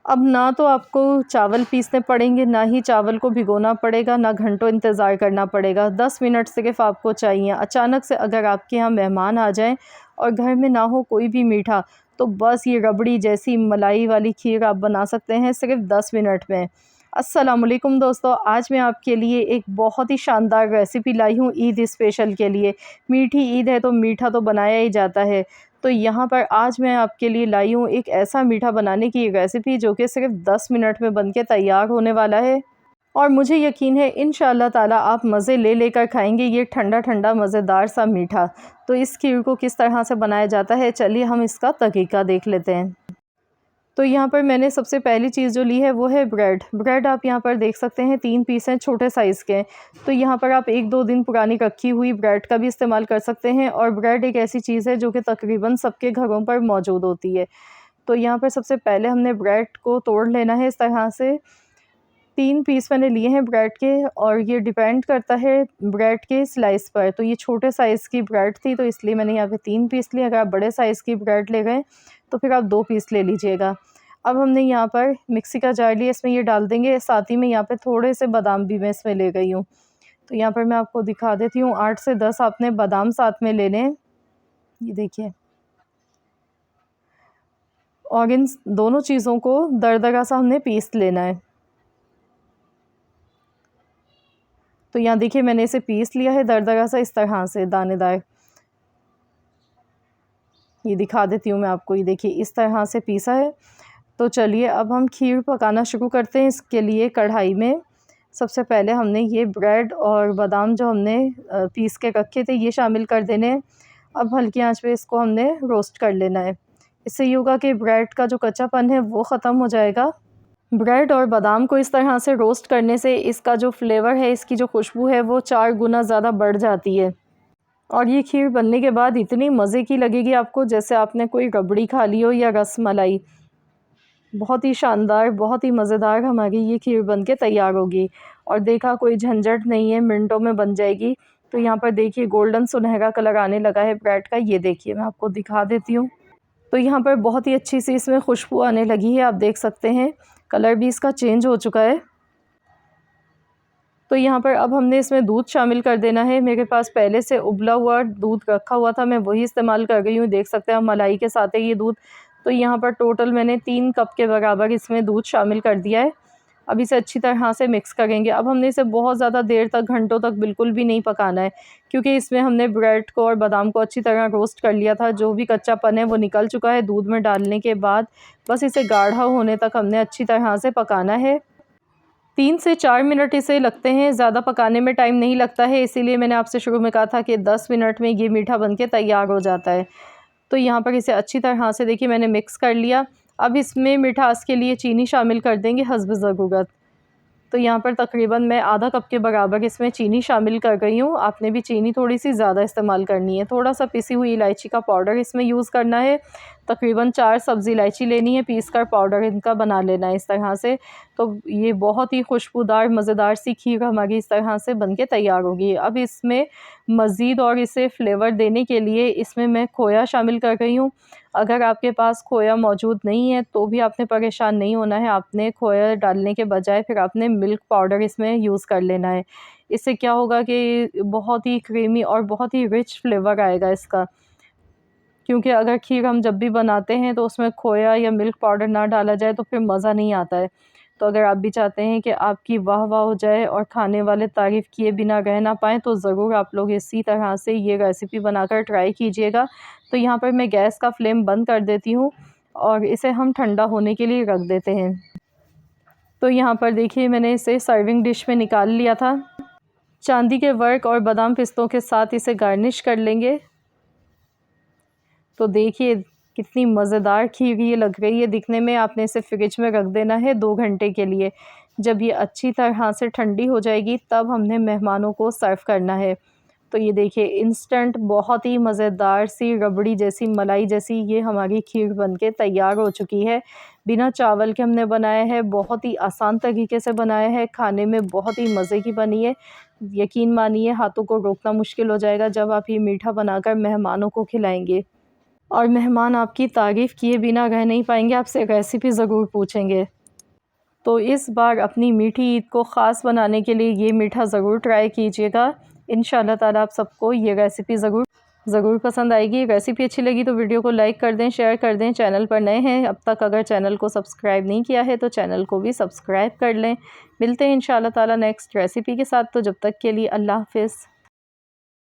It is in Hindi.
अब ना तो आपको चावल पीसने पड़ेंगे, ना ही चावल को भिगोना पड़ेगा, ना घंटों इंतज़ार करना पड़ेगा। 10 मिनट सिर्फ़ आपको चाहिए। अचानक से अगर आपके यहाँ मेहमान आ जाएँ और घर में ना हो कोई भी मीठा, तो बस ये रबड़ी जैसी मलाई वाली खीर आप बना सकते हैं सिर्फ़ 10 मिनट में। अस्सलाम वालेकुम दोस्तों, आज मैं आपके लिए एक बहुत ही शानदार रेसिपी लाई हूँ ईद स्पेशल के लिए। मीठी ईद है तो मीठा तो बनाया ही जाता है। तो यहाँ पर आज मैं आपके लिए लाई हूँ एक ऐसा मीठा बनाने की रेसिपी जो कि सिर्फ़ 10 मिनट में बन के तैयार होने वाला है। और मुझे यकीन है इंशाअल्लाह ताला आप मज़े ले लेकर खाएँगे ये ठंडा-ठंडा मज़ेदार सा मीठा। तो इस खीर को किस तरह से बनाया जाता है, चलिए हम इसका तरीका देख लेते हैं। तो यहाँ पर मैंने सबसे पहली चीज़ जो ली है वो है ब्रेड। ब्रेड आप यहाँ पर देख सकते हैं 3 पीस हैं, छोटे साइज़ के हैं। तो यहाँ पर आप 1-2 दिन पुरानी रखी हुई ब्रेड का भी इस्तेमाल कर सकते हैं और ब्रेड एक ऐसी चीज़ है जो कि तकरीबन सबके घरों पर मौजूद होती है। तो यहाँ पर सबसे पहले हमने ब्रेड को तोड़ लेना है इस तरह से। 3 पीस मैंने लिए हैं ब्रेड के और ये डिपेंड करता है ब्रेड के स्लाइस पर। तो ये छोटे साइज़ की ब्रेड थी तो इसलिए मैंने यहाँ पे 3 पीस लिए। अगर आप बड़े साइज़ की ब्रेड ले गए तो फिर आप 2 पीस ले लीजिएगा। अब हमने यहाँ पर मिक्सी का जार लिया, इसमें ये डाल देंगे। साथ ही में यहाँ पे थोड़े से बादाम भी मैं इसमें ले गई हूँ। तो यहाँ पर मैं आपको दिखा देती हूँ, 8 से 10 आपने बादाम साथ में लेने हैं। ये देखिए। और इन दोनों चीज़ों को दरदरा सा हमने पीस लेना है। तो यहाँ देखिए मैंने इसे पीस लिया है दरदरा सा इस तरह से दानेदार। ये दिखा देती हूँ मैं आपको, ये देखिए इस तरह से पीसा है। तो चलिए अब हम खीर पकाना शुरू करते हैं। इसके लिए कढ़ाई में सबसे पहले हमने ये ब्रेड और बादाम जो हमने पीस के रखे थे ये शामिल कर देने हैं। अब हल्की आंच पे इसको हमने रोस्ट कर लेना है। इससे ये होगा कि ब्रेड का जो कच्चापन है वो ख़त्म हो जाएगा। ब्रेड और बादाम को इस तरह से रोस्ट करने से इसका जो फ्लेवर है, इसकी जो खुशबू है वो 4 गुना ज़्यादा बढ़ जाती है। और ये खीर बनने के बाद इतनी मज़े की लगेगी आपको जैसे आपने कोई रबड़ी खा ली हो या रसमलाई। बहुत ही शानदार, बहुत ही मज़ेदार हमारी ये खीर बन के तैयार होगी। और देखा कोई झंझट नहीं है, मिनटों में बन जाएगी। तो यहाँ पर देखिए गोल्डन सुनहरा कलर आने लगा है ब्रेड का, ये देखिए मैं आपको दिखा देती हूँ। तो यहाँ पर बहुत ही अच्छी सी इसमें खुशबू आने लगी है, आप देख सकते हैं कलर भी इसका चेंज हो चुका है। तो यहाँ पर अब हमने इसमें दूध शामिल कर देना है। मेरे पास पहले से उबला हुआ दूध रखा हुआ था, मैं वही इस्तेमाल कर रही हूँ। देख सकते हैं हम मलाई के साथ है ये दूध। तो यहाँ पर टोटल मैंने 3 कप के बराबर इसमें दूध शामिल कर दिया है। अब इसे अच्छी तरह से मिक्स करेंगे। अब हमने इसे बहुत ज़्यादा देर तक, घंटों तक बिल्कुल भी नहीं पकाना है, क्योंकि इसमें हमने ब्रेड को और बादाम को अच्छी तरह रोस्ट कर लिया था। जो भी कच्चापन है वो निकल चुका है दूध में डालने के बाद। बस इसे गाढ़ा होने तक हमने अच्छी तरह से पकाना है। 3 से 4 मिनट इसे लगते हैं, ज़्यादा पकाने में टाइम नहीं लगता है। इसीलिए मैंने आपसे शुरू में कहा था कि 10 मिनट में ये मीठा बन के तैयार हो जाता है। तो यहाँ पर इसे अच्छी तरह से देखिए मैंने मिक्स कर लिया। अब इसमें मिठास के लिए चीनी शामिल कर देंगे हस्ब ज़रूरत। तो यहाँ पर तकरीबन मैं आधा कप के बराबर इसमें चीनी शामिल कर गई हूँ। आपने भी चीनी थोड़ी सी ज़्यादा इस्तेमाल करनी है। थोड़ा सा पिसी हुई इलायची का पाउडर इसमें यूज़ करना है। तकरीबन 4 सब्ज़ी इलायची लेनी है, पीस कर पाउडर इनका बना लेना है इस तरह से। तो ये बहुत ही खुशबूदार मज़ेदार सी खीर हमारी इस तरह से बन के तैयार होगी। अब इसमें मज़ीद और इसे फ्लेवर देने के लिए इसमें मैं खोया शामिल कर रही हूँ। अगर आपके पास खोया मौजूद नहीं है तो भी आपने परेशान नहीं होना है। आपने खोया डालने के बजाय फिर आपने मिल्क पाउडर इसमें यूज़ कर लेना है। इससे क्या होगा कि बहुत ही क्रीमी और बहुत ही रिच फ्लेवर आएगा इसका। क्योंकि अगर खीर हम जब भी बनाते हैं तो उसमें खोया या मिल्क पाउडर ना डाला जाए तो फिर मज़ा नहीं आता है। तो अगर आप भी चाहते हैं कि आपकी वाह-वाह हो जाए और खाने वाले तारीफ़ किए बिना रह ना पाएँ, तो ज़रूर आप लोग इसी तरह से ये रेसिपी बनाकर ट्राई कीजिएगा। तो यहाँ पर मैं गैस का फ्लेम बंद कर देती हूँ और इसे हम ठंडा होने के लिए रख देते हैं। तो यहाँ पर देखिए मैंने इसे सर्विंग डिश में निकाल लिया था। चांदी के वर्क और बादाम पिस्तों के साथ इसे गार्निश कर लेंगे। तो देखिए कितनी मज़ेदार खीर ये लग रही है दिखने में। आपने इसे फ्रिज में रख देना है 2 घंटे के लिए। जब ये अच्छी तरह से ठंडी हो जाएगी तब हमने मेहमानों को सर्व करना है। तो ये देखिए इंस्टेंट बहुत ही मज़ेदार सी रबड़ी जैसी, मलाई जैसी ये हमारी खीर बनके तैयार हो चुकी है। बिना चावल के हमने बनाया है, बहुत ही आसान तरीके से बनाया है, खाने में बहुत ही मज़े की बनी है। यकीन मानिए हाथों को रोकना मुश्किल हो जाएगा जब आप ये मीठा बनाकर मेहमानों को खिलाएँगे। और मेहमान आपकी तारीफ़ किए बिना रह नहीं पाएंगे, आपसे रेसिपी ज़रूर पूछेंगे। तो इस बार अपनी मीठी ईद को ख़ास बनाने के लिए ये मीठा ज़रूर ट्राई कीजिएगा। इंशाअल्लाह ताला आप सबको ये रेसिपी ज़रूर पसंद आएगी। रेसिपी अच्छी लगी तो वीडियो को लाइक कर दें, शेयर कर दें। चैनल पर नए हैं अब तक अगर चैनल को सब्सक्राइब नहीं किया है तो चैनल को भी सब्सक्राइब कर लें। मिलते हैं इंशाअल्लाह ताला नेक्स्ट रेसिपी के साथ। तो जब तक के लिए अल्लाह हाफ़िज़।